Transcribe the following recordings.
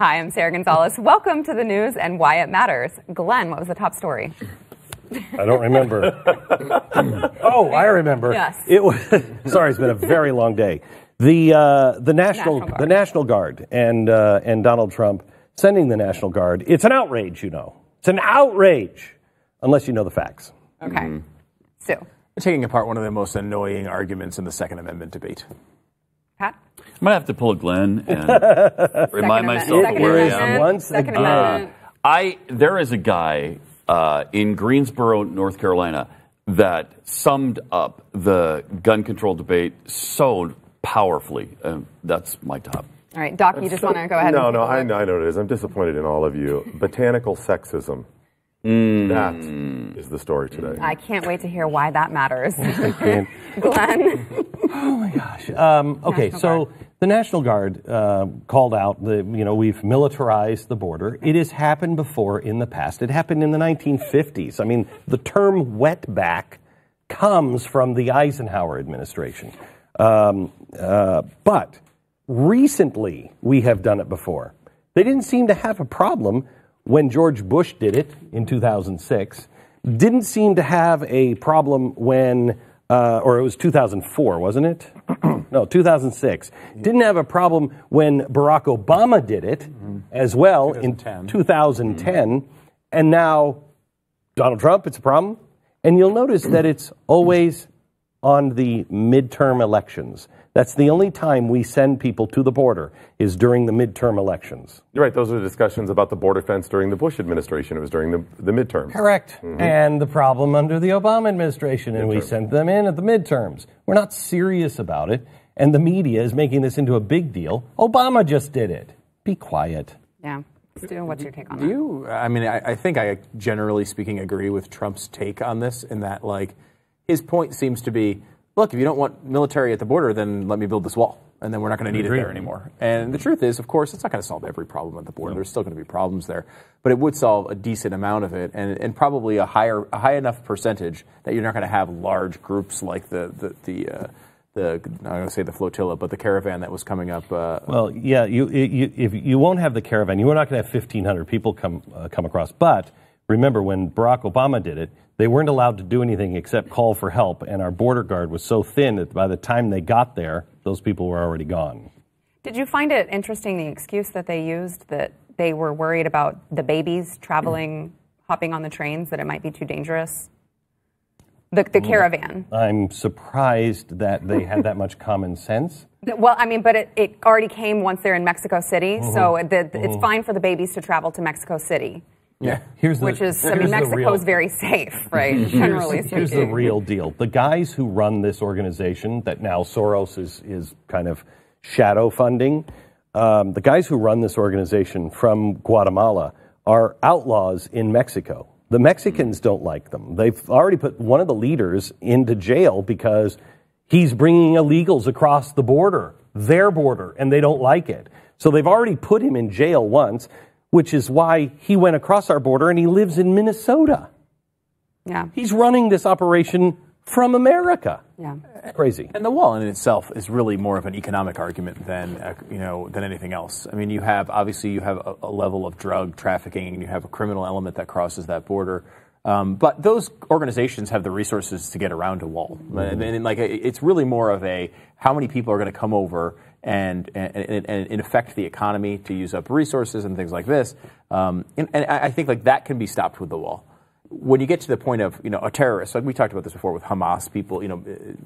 Hi, I'm Sarah Gonzalez. Welcome to the news and why it matters. Glenn, what was the top story? I don't remember. Oh, I remember. Yes. It was. Sorry, it's been a very long day. The National Guard and Donald Trump sending the National Guard. It's an outrage, you know. It's an outrage, unless you know the facts. Okay. Sue. Taking apart one of the most annoying arguments in the Second Amendment debate. Pat? I might have to pull a Glenn and remind myself of where I am. Once Second again. Amendment. There is a guy in Greensboro, North Carolina, that summed up the gun control debate so powerfully. That's my top. All right, Doc, you just want to go ahead? No, I know what it is. I'm disappointed in all of you. Botanical sexism. That is the story today. I can't wait to hear why that matters. Glenn. Oh my gosh. Okay, so the National Guard called out we've militarized the border. It has happened before in the past. It happened in the 1950s. I mean, the term wetback comes from the Eisenhower administration. But recently we have done it before. They didn't seem to have a problem when George Bush did it in 2006. Didn't seem to have a problem when, or it was 2004, wasn't it? No, 2006. Didn't have a problem when Barack Obama did it as well in 2010. And now Donald Trump, it's a problem. And you'll notice that it's always on the midterm elections. That's the only time we send people to the border is during the midterm elections. You're right. Those are the discussions about the border fence during the Bush administration. It was during the midterms. Correct. And the problem under the Obama administration, and we sent them in at the midterms. We're not serious about it, and the media is making this into a big deal. Obama just did it. Be quiet. Yeah. Stu, what's your take on that? I think I generally speaking agree with Trump's take on this in that, like, his point seems to be, look, if you don't want military at the border, then let me build this wall, and then we're not going to need it there anymore. And the truth is, of course, it's not going to solve every problem at the border. No. There's still going to be problems there, but it would solve a decent amount of it, and probably a high enough percentage that you're not going to have large groups like the I'm going to say the flotilla, but the caravan that was coming up. Well, yeah, if you won't have the caravan, you're not going to have 1,500 people come across. But remember, when Barack Obama did it, they weren't allowed to do anything except call for help, and our border guard was so thin that by the time they got there, those people were already gone. Did you find it interesting, the excuse that they used, that they were worried about the babies traveling, hopping on the trains, that it might be too dangerous? The caravan. I'm surprised that they had that much common sense. Well, I mean, but it already came once they're in Mexico City, so it's fine for the babies to travel to Mexico City. Yeah, Mexico's very safe, right? Generally speaking. Here's the real deal. The guys who run this organization that now Soros is kind of shadow funding, the guys who run this organization from Guatemala are outlaws in Mexico. The Mexicans don't like them. They've already put one of the leaders into jail because he's bringing illegals across the border, their border, and they don't like it. So they've already put him in jail once, which is why he went across our border and he lives in Minnesota. Yeah. He's running this operation from America. Yeah. It's crazy. And the wall in itself is really more of an economic argument than anything else. I mean, you have a level of drug trafficking and you have a criminal element that crosses that border. But those organizations have the resources to get around a wall. And it's really more of a how many people are going to come over and affect the economy to use up resources and things like this. And I think like that can be stopped with the wall. When you get to the point of a terrorist, like we talked about this before with Hamas, people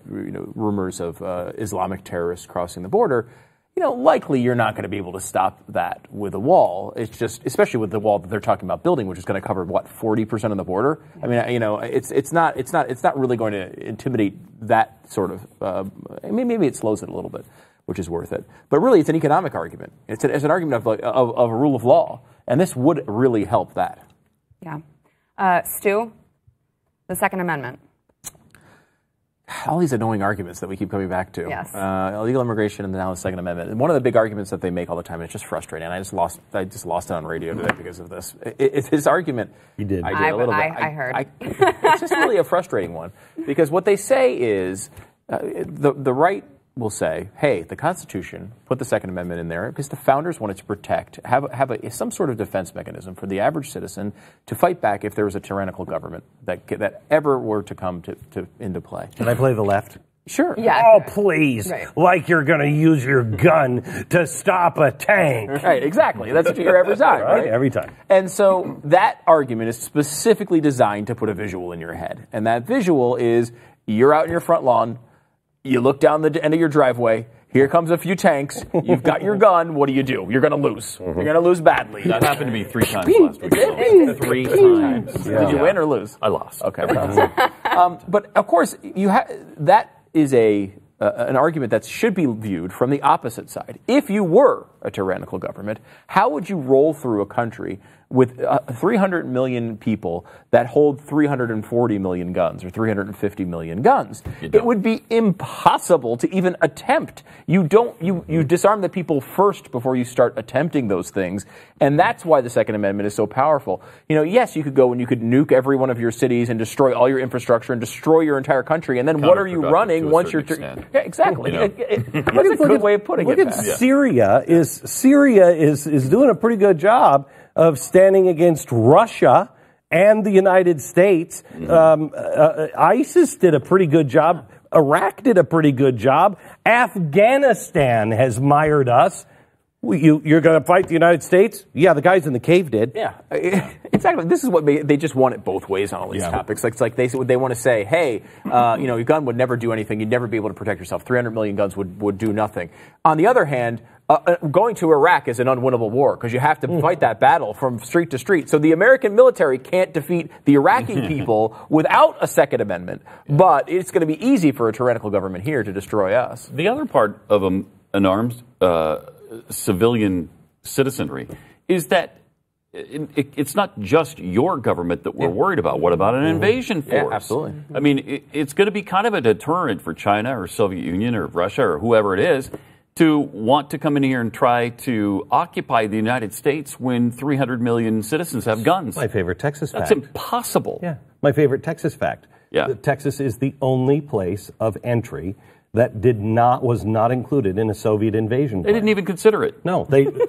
rumors of Islamic terrorists crossing the border. Likely you're not going to be able to stop that with a wall. It's just, especially with the wall that they're talking about building, which is going to cover 40% of the border. I mean, it's not really going to intimidate that sort of. Maybe it slows it a little bit, which is worth it. But really, it's an economic argument. It's an argument of a rule of law, and this would really help that. Yeah. Stu, the Second Amendment. All these annoying arguments that we keep coming back to. Yes. Illegal immigration and now the Second Amendment. And one of the big arguments that they make all the time, and it's just frustrating. And I just lost it on radio today because of this. It's his argument. You did. I did a little bit. I heard. It's just really a frustrating one because what they say is the right will say, hey, the Constitution, put the Second Amendment in there because the founders wanted to protect, have some sort of defense mechanism for the average citizen to fight back if there was a tyrannical government that ever were to come into play. Can I play the left? Sure. Yeah. Oh, please. Right. Like you're going to use your gun to stop a tank. Right, exactly. That's what you hear every time, right? Every time. And so that argument is specifically designed to put a visual in your head. And that visual is you're out in your front lawn, you look down the end of your driveway, here comes a few tanks, you've got your gun, what do? You're going to lose. You're going to lose badly. That happened to me 3 times last week. 3 times. Yeah. Did you win or lose? I lost. Okay. But of course, that is an argument that should be viewed from the opposite side. If you were a tyrannical government, how would you roll through a country with 300 million people that hold 340 million guns or 350 million guns? It would be impossible to even attempt. You disarm the people first before you start attempting those things, and that's why the Second Amendment is so powerful. Yes, you could go and you could nuke every one of your cities and destroy all your infrastructure and destroy your entire country, and then what are you running once you're... Yeah, exactly. That's a good way of putting it. Look at Syria. Syria is doing a pretty good job of standing against Russia and the United States. ISIS did a pretty good job. Iraq did a pretty good job. Afghanistan has mired us. You're going to fight the United States? Yeah, the guys in the cave did. Yeah, exactly. This is what they just want it both ways on all these topics. It's like they want to say, hey, your gun would never do anything. You'd never be able to protect yourself. 300 million guns would do nothing. On the other hand, going to Iraq is an unwinnable war because you have to fight that battle from street to street. So the American military can't defeat the Iraqi people without a Second Amendment. But it's going to be easy for a tyrannical government here to destroy us. The other part of an armed civilian citizenry is that it's not just your government that we're worried about. What about an invasion force? Yeah, absolutely. I mean, it's going to be kind of a deterrent for China or Soviet Union or Russia or whoever it is to want to come in here and try to occupy the United States when 300 million citizens have guns. My favorite Texas fact. That's impossible. Yeah, my favorite Texas fact. Yeah. Texas is the only place of entry that was not included in a Soviet invasion plan. They didn't even consider it. No,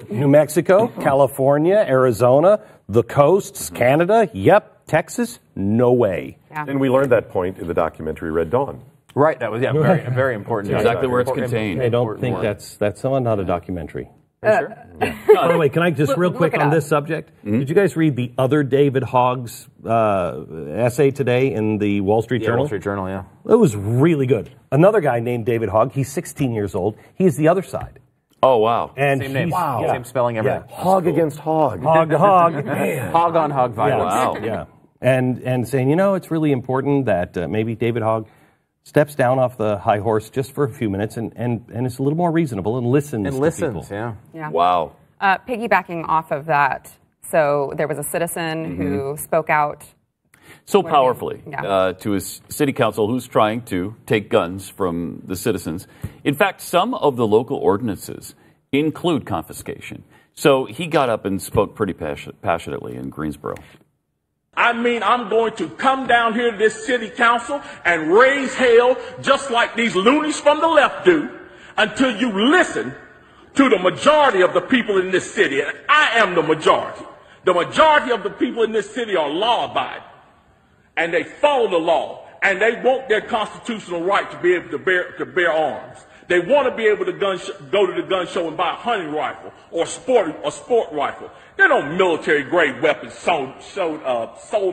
New Mexico, California, Arizona, the coasts, Canada, yep. Texas, no way. Yeah. And we learned that point in the documentary Red Dawn. Right, that was very important. Exactly where it's contained. I don't think that's not a documentary. Sure? By the way, can I just real quick on this subject? Mm-hmm. Did you guys read the other David Hogg's essay today in the Wall Street Journal? Wall Street Journal, yeah. It was really good. Another guy named David Hogg, he's 16 years old. He's the other side. Oh, wow. And same name. Wow. Same spelling, everything. Yeah. Hog against hog. Hog to hog. Man. Hog on hog violence. Wow. Yeah. And saying, it's really important that maybe David Hogg steps down off the high horse just for a few minutes and is a little more reasonable and listens to people. Yeah. Wow. Piggybacking off of that, so there was a citizen who spoke out so powerfully Yeah. to his city council who's trying to take guns from the citizens. In fact, some of the local ordinances include confiscation. So he got up and spoke pretty passionately in Greensboro. I'm going to come down here to this city council and raise hell just like these loonies from the left do until you listen to the majority of the people in this city. And I am the majority. The majority of the people in this city are law-abiding. And they follow the law. And they want their constitutional right to be able to bear arms. They want to be able to go to the gun show and buy a hunting rifle or sport rifle. There are no military-grade weapons sold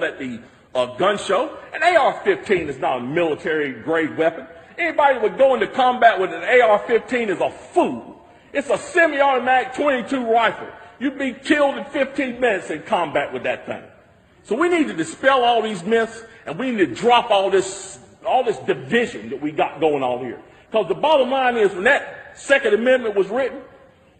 at the gun show. An AR-15 is not a military-grade weapon. Anybody that would go into combat with an AR-15 is a fool. It's a semi-automatic 22 rifle. You'd be killed in 15 minutes in combat with that thing. So we need to dispel all these myths, and we need to drop all this division that we got going on here. Because the bottom line is, when that Second Amendment was written,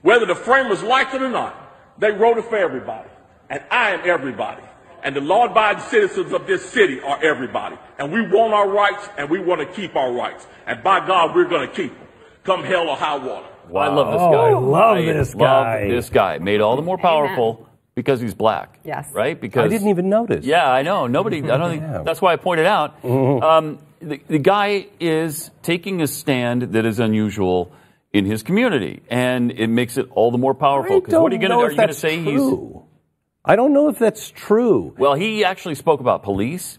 whether the framers liked it or not, they wrote it for everybody. And I am everybody. And the law-abiding citizens of this city are everybody. And we want our rights, and we want to keep our rights. And by God, we're going to keep them, come hell or high water. Wow. I love this guy. I love this guy. Love this guy. Made all the more powerful because he's black. Yes. Right? Because I didn't even notice. Yeah, I know. Nobody. I don't think. That's why I pointed out. The guy is taking a stand that is unusual in his community, and it makes it all the more powerful. Because what are you going to say? I don't know if that's true. Well, he actually spoke about police.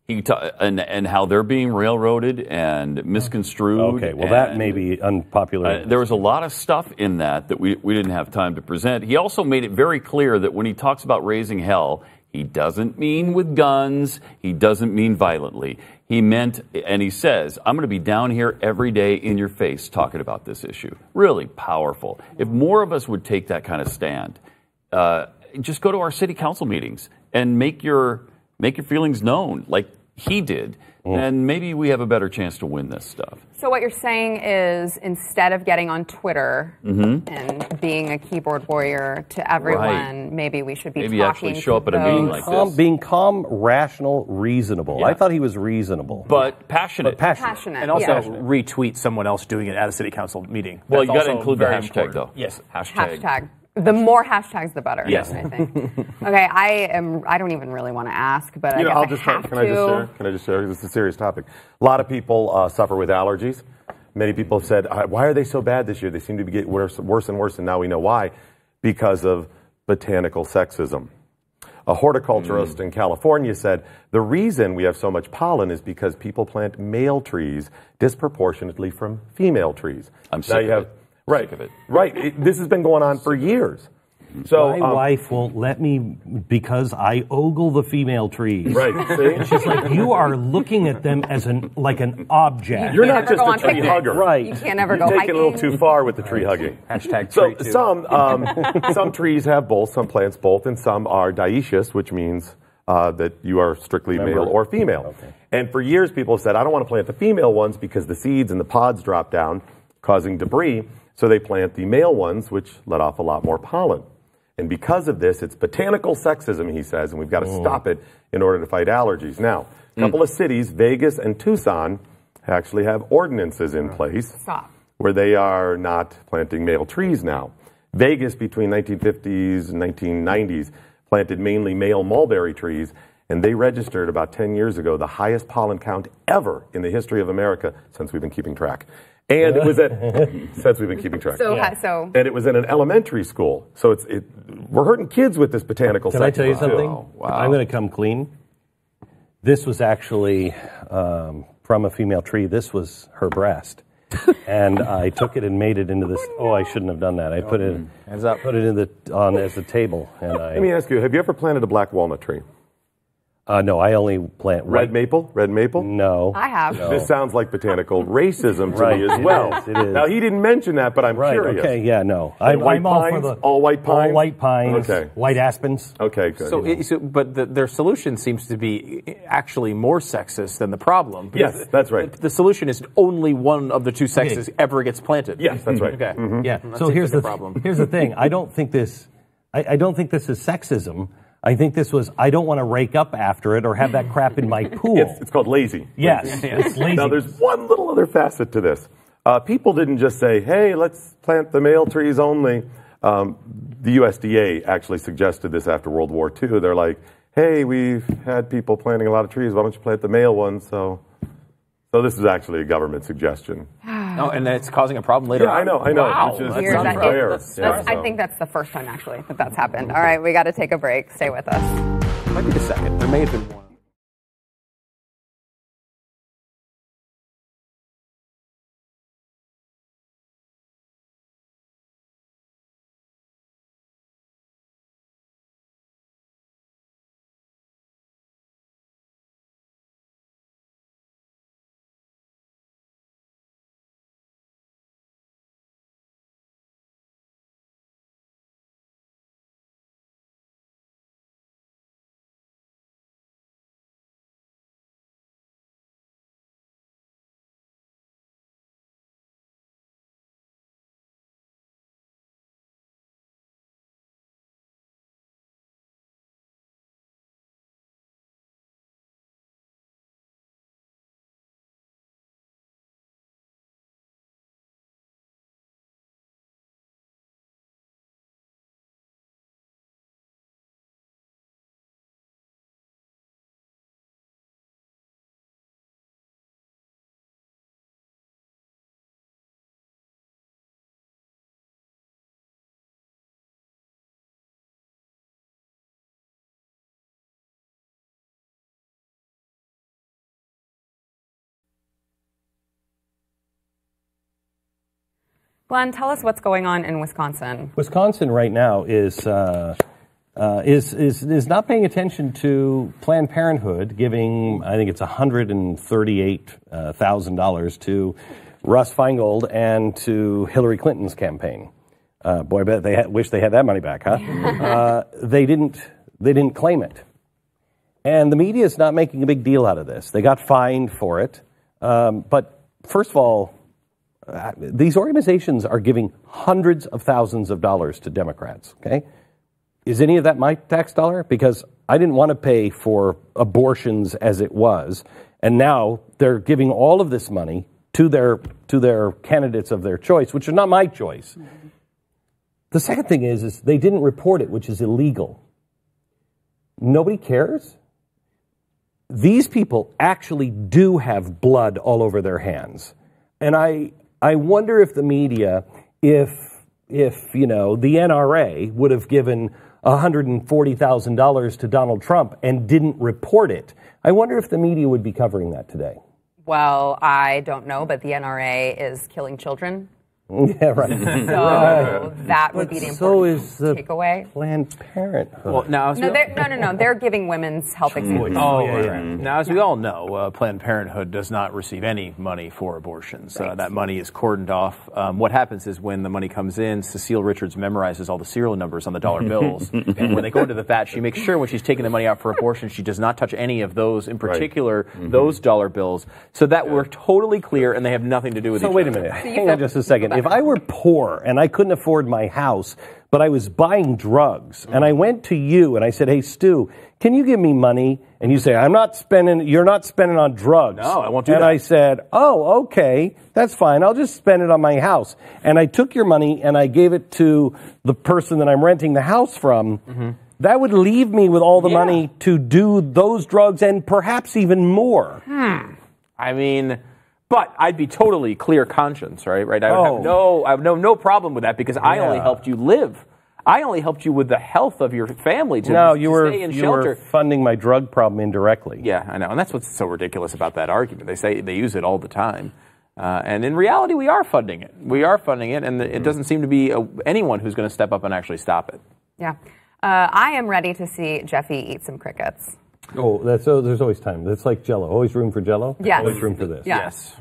And how they're being railroaded and misconstrued. Okay, well, that may be unpopular. There was a lot of stuff in that we didn't have time to present. He also made it very clear that when he talks about raising hell, he doesn't mean with guns. He doesn't mean violently. He meant, and he says, I'm going to be down here every day in your face talking about this issue. Really powerful. If more of us would take that kind of stand, just go to our city council meetings and make your feelings known like he did, and maybe we have a better chance to win this stuff. So what you're saying is, instead of getting on Twitter and being a keyboard warrior to everyone, maybe we should be talking actually show up at a meeting like this. Being calm, rational, reasonable. Yeah. I thought he was reasonable. But passionate. Passionate. And also retweet someone else doing it at a city council meeting. Well, you got to include the hashtag, though. Yes. Hashtag. The more hashtags, the better. Yes. I think. Okay, I don't even really want to ask, but I guess I have to. Can I just share? This is a serious topic. A lot of people suffer with allergies. Many people have said, why are they so bad this year? They seem to be getting worse and worse, and now we know why. Because of botanical sexism. A horticulturist in California said, the reason we have so much pollen is because people plant male trees disproportionately from female trees. I'm sick of it. Right. Sick of it. Right. This has been going on for years. So my wife won't let me because I ogle the female trees. Right. See? And she's like, you are looking at them as an object. You're not just a tree hugger. Right. You can't ever go hiking. Taking a little too far with the tree hugging. Hashtag So tree too. some trees have both, some plants both, and some are dioecious, which means that you are strictly male or female. Okay. And for years, people have said, I don't want to plant the female ones because the seeds and the pods drop down, causing debris. So they plant the male ones, which let off a lot more pollen. And because of this, it's botanical sexism, he says, and we've got to stop it in order to fight allergies. Now, a couple of cities, Vegas and Tucson, actually have ordinances in place where they are not planting male trees now. Vegas, between 1950s and 1990s, planted mainly male mulberry trees, and they registered about 10 years ago the highest pollen count ever in the history of America since we've been keeping track. And it was since we've been keeping track. And it was in an elementary school. So we're hurting kids with this botanical sexism. Can I tell you something? Wow. I'm going to come clean. This was actually from a female tree. This was her breast. And I took it and made it into this. Oh, I shouldn't have done that. I put it as a table. And let me ask you, have you ever planted a black walnut tree? No, I only plant red maple. Red maple? No, I have. No. This sounds like botanical racism to me as well. It is. Now he didn't mention that, but I'm curious. Okay, yeah, no. I'm all for the all white pines. All white pines. Okay. White aspens. Okay, good. But their solution seems to be actually more sexist than the problem. Yes, that's right. The solution is only one of the two sexes ever gets planted. Yes, that's right. Okay. Mm-hmm. Yeah. So here's the problem. Here's the thing. I don't think this. I don't think this is sexism. I think this was, I don't want to rake up after it or have that crap in my pool. It's called lazy. Yes, it's lazy. Now, there's one little other facet to this. People didn't just say, hey, let's plant the male trees only. The USDA actually suggested this after World War II. They're like, hey, we've had people planting a lot of trees. Why don't you plant the male ones? So this is actually a government suggestion. Oh, and it's causing a problem later. Yeah, I know. Wow. It's just unfair. I think that's the first time, actually, that's happened. All right, we got to take a break. Stay with us. Might be the second. There may have been one. Glenn, tell us what's going on in Wisconsin. Wisconsin right now is not paying attention to Planned Parenthood, giving, I think it's $138,000 to Russ Feingold and to Hillary Clinton's campaign. Boy, I bet they wish they had that money back, huh? They didn't claim it. And the media is not making a big deal out of this. They got fined for it. But first of all, these organizations are giving hundreds of thousands of dollars to Democrats, okay? Is any of that my tax dollar? Because I didn't want to pay for abortions as it was, and now they're giving all of this money to their candidates of their choice, which are not my choice. The second thing is they didn't report it, which is illegal. Nobody cares? These people actually do have blood all over their hands. And I wonder if the media, if you know, the NRA would have given $140,000 to Donald Trump and didn't report it, I wonder if the media would be covering that today. Well, I don't know, but the NRA is killing children. Yeah, right. So that would be the important takeaway. Planned Parenthood. Well, now, No, they're giving women's health exams. Now, as we all know, Planned Parenthood does not receive any money for abortions. Right. That money is cordoned off. What happens is when the money comes in, Cecile Richards memorizes all the serial numbers on the dollar bills. And when they go into the vat, she makes sure when she's taking the money out for abortion, she does not touch any of those, in particular, those dollar bills, so that we're totally clear and they have nothing to do with each other. So wait a minute. Hang on just a second. If I were poor and I couldn't afford my house, but I was buying drugs, and I went to you and I said, "Hey, Stu, can you give me money?" And you say, "You're not spending on drugs." No, I won't do that. And I said, "Oh, okay, that's fine. I'll just spend it on my house." And I took your money and I gave it to the person that I'm renting the house from. That would leave me with all the money to do those drugs and perhaps even more. I mean, but I'd be totally clear conscience, right? I would have no problem with that because I only helped you live. I only helped you with the health of your family to stay in shelter. You were funding my drug problem indirectly. Yeah, I know, and that's what's so ridiculous about that argument. They say they use it all the time, and in reality, we are funding it. We are funding it, and it doesn't seem to be anyone who's going to step up and actually stop it. Yeah, I am ready to see Jeffy eat some crickets. Oh, there's always time. That's like Jell-O. Always room for Jell-O? Yes. Always room for this. Yes.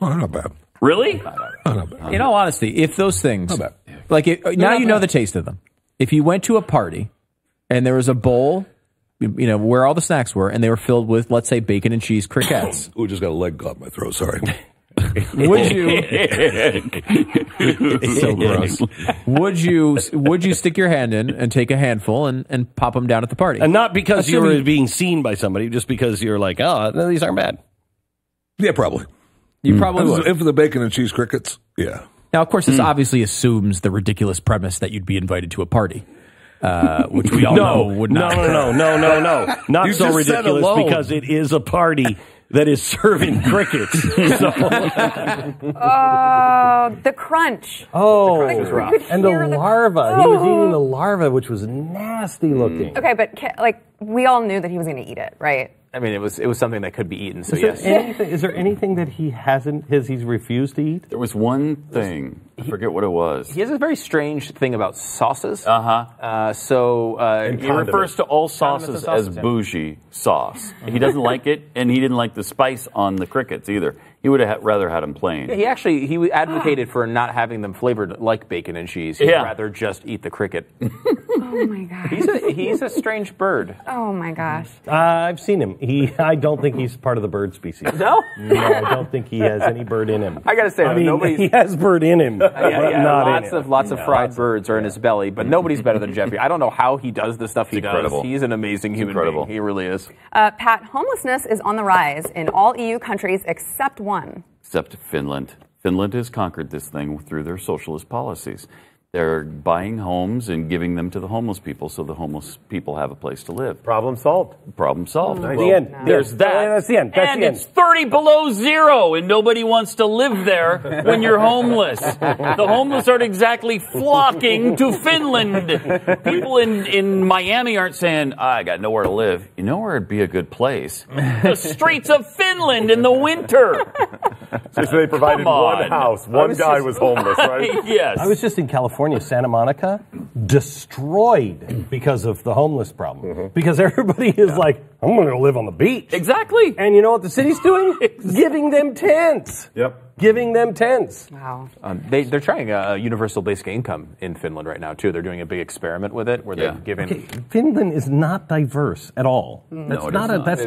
Not bad. Really? Not bad. In all honesty, if those things, Not bad. like now you know the taste of them. If you went to a party and there was a bowl, you know, where all the snacks were, and they were filled with, let's say, bacon and cheese crickets. Ooh, just got a leg caught in my throat. Sorry. Would you? It's so gross. Would you stick your hand in and take a handful and pop them down at the party? And not because you were being seen by somebody, just because you're like, oh, no, these aren't bad. Yeah, probably. You probably would. If the bacon and cheese crickets, yeah. Now, of course, this obviously assumes the ridiculous premise that you'd be invited to a party. Which we all know would not. No. Not so ridiculous because it is a party that is serving crickets. So. The crunch. Oh, and the larva. He was eating the larva, which was nasty looking. Okay, but we all knew that he was going to eat it, right? I mean, it was something that could be eaten. So Is there anything that he's refused to eat? There was one thing. I forget what it was. He has a very strange thing about sauces. He refers to all sauces as bougie sauce. He doesn't like it, and he didn't like the spice on the crickets either. He would have rather had them plain. Yeah, he advocated for not having them flavored like bacon and cheese. He'd rather just eat the cricket. Oh my gosh. He's a strange bird. Oh my gosh. I've seen him. I don't think he's part of the bird species. No? No, I don't think he has any bird in him. I got to say, he has bird in him. Lots of fried birds are in his belly, but nobody's better than Jeffy. I don't know how he does the stuff he does. He's an amazing human being. He really is. Pat, homelessness is on the rise in all EU countries except one. Except Finland. Finland has conquered this thing through their socialist policies. They're buying homes and giving them to the homeless people so the homeless people have a place to live. Problem solved. Problem solved. Well, the end. There's that. That's the end. That's and the end. it's 30 below zero, and nobody wants to live there when you're homeless. The homeless aren't exactly flocking to Finland. People in Miami aren't saying, I got nowhere to live. You know where it'd be a good place? The streets of Finland in the winter. So they provided one house. One guy was homeless, right? Yes. I was just in California, Santa Monica, destroyed because of the homeless problem. Because everybody is like, I'm going to live on the beach. Exactly. And you know what the city's doing? Giving them tents. Yep. Giving them tents. Wow. They're trying a universal basic income in Finland right now, too. They're doing a big experiment with it where they've given... Okay, Finland is not diverse at all. That's not a place.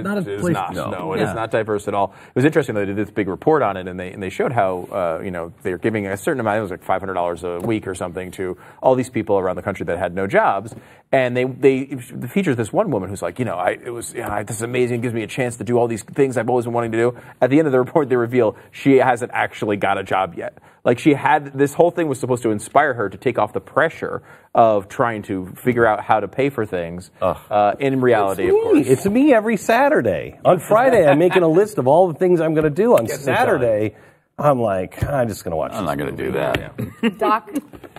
No, it is not diverse at all. It was interesting. They did this big report on it, and they showed how they're giving a certain amount. It was like $500 a week or something to all these people around the country that had no jobs. And they featured this one woman who's like, this is amazing. It gives me a chance to do all these things I've always been wanting to do. At the end of the report, they reveal she hasn't actually got a job yet. Like this whole thing was supposed to inspire her to take off the pressure of trying to figure out how to pay for things. In reality, of course. It's me every Saturday. On Friday, I'm making a list of all the things I'm going to do. On Saturday, I'm like, I'm just going to watch. I'm not going to do that. Doc,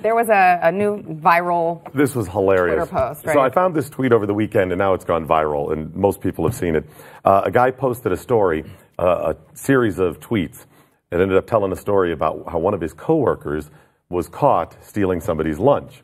there was a new viral This was hilarious. Twitter post, right? So I found this tweet over the weekend, and now it's gone viral, and most people have seen it. A guy posted a story, a series of tweets, and ended up telling a story about how one of his coworkers was caught stealing somebody's lunch.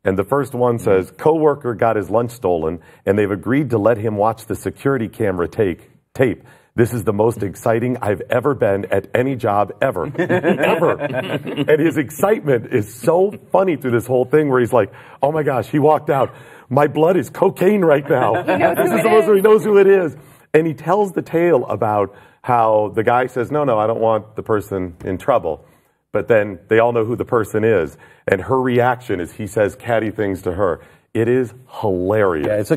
And the first one says, coworker got his lunch stolen, and they've agreed to let him watch the security camera tape. This is the most exciting I've ever been at any job ever. Ever. And his excitement is so funny through this whole thing where he's like, oh my gosh, he walked out. My blood is cocaine right now. This is the most where he knows who it is. And he tells the tale about how the guy says, no, I don't want the person in trouble. But then they all know who the person is. And her reaction is he says catty things to her. It is hilarious. Yeah, it's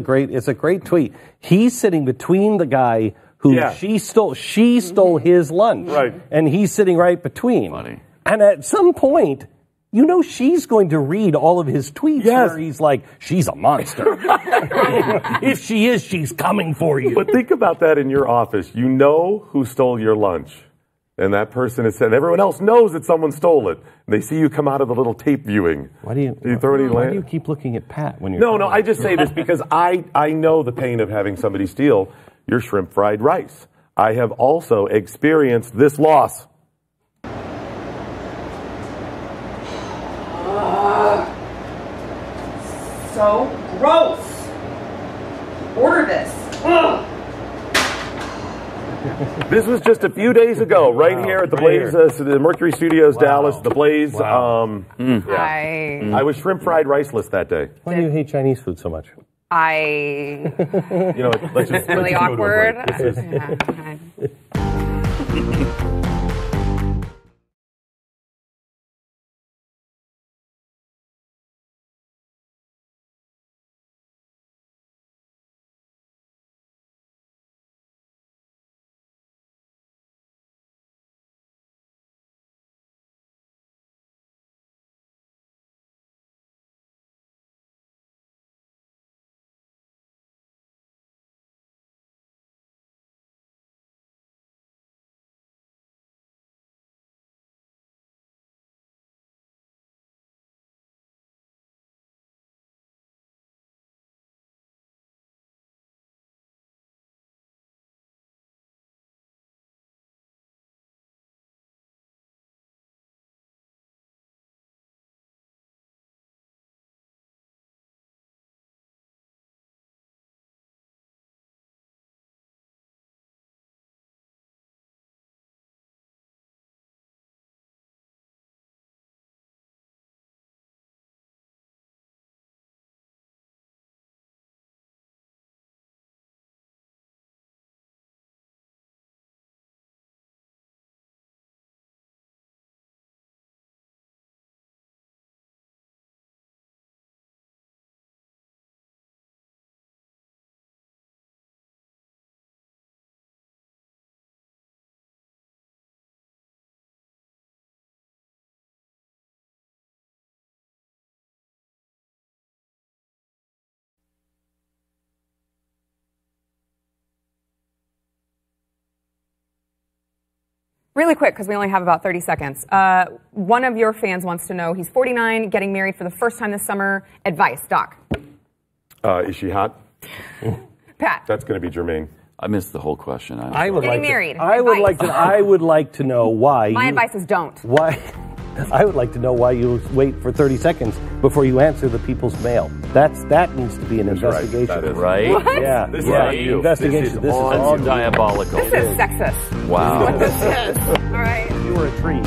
a great tweet. He's sitting between the guy who she stole his lunch. Right. And he's sitting right between. Funny. And at some point, she's going to read all of his tweets where he's like, she's a monster. If she is, she's coming for you. But think about that in your office. You know who stole your lunch. And that person is said, everyone else knows that someone stole it. And they see you come out of the little tape viewing. Why do you keep looking at Pat when you're... No, I just say this because I know the pain of having somebody steal your shrimp fried rice. I have also experienced this loss. So gross. Order this. This was just a few days ago, right here at the Blaze, the Mercury Studios, Dallas, the Blaze. Wow. I was shrimp fried riceless that day. Why do you hate Chinese food so much? Let's Let's just really go to a break. awkward. This is- Yeah, okay. Really quick, because we only have about 30 seconds. One of your fans wants to know, he's 49, getting married for the first time this summer. Advice, Doc. Is she hot? Pat. That's going to be Jermaine. I missed the whole question. I would Getting like married. To, I would Advice. like to. I would like to know why. My advice is don't. Why? I would like to know why you wait for 30 seconds before you answer the people's mail. That needs to be an investigation. That is Right? What? Yeah, This yeah. is you. Investigation. This is on all That's diabolical. This is sexist. Wow. What this is. All right. You were a tree.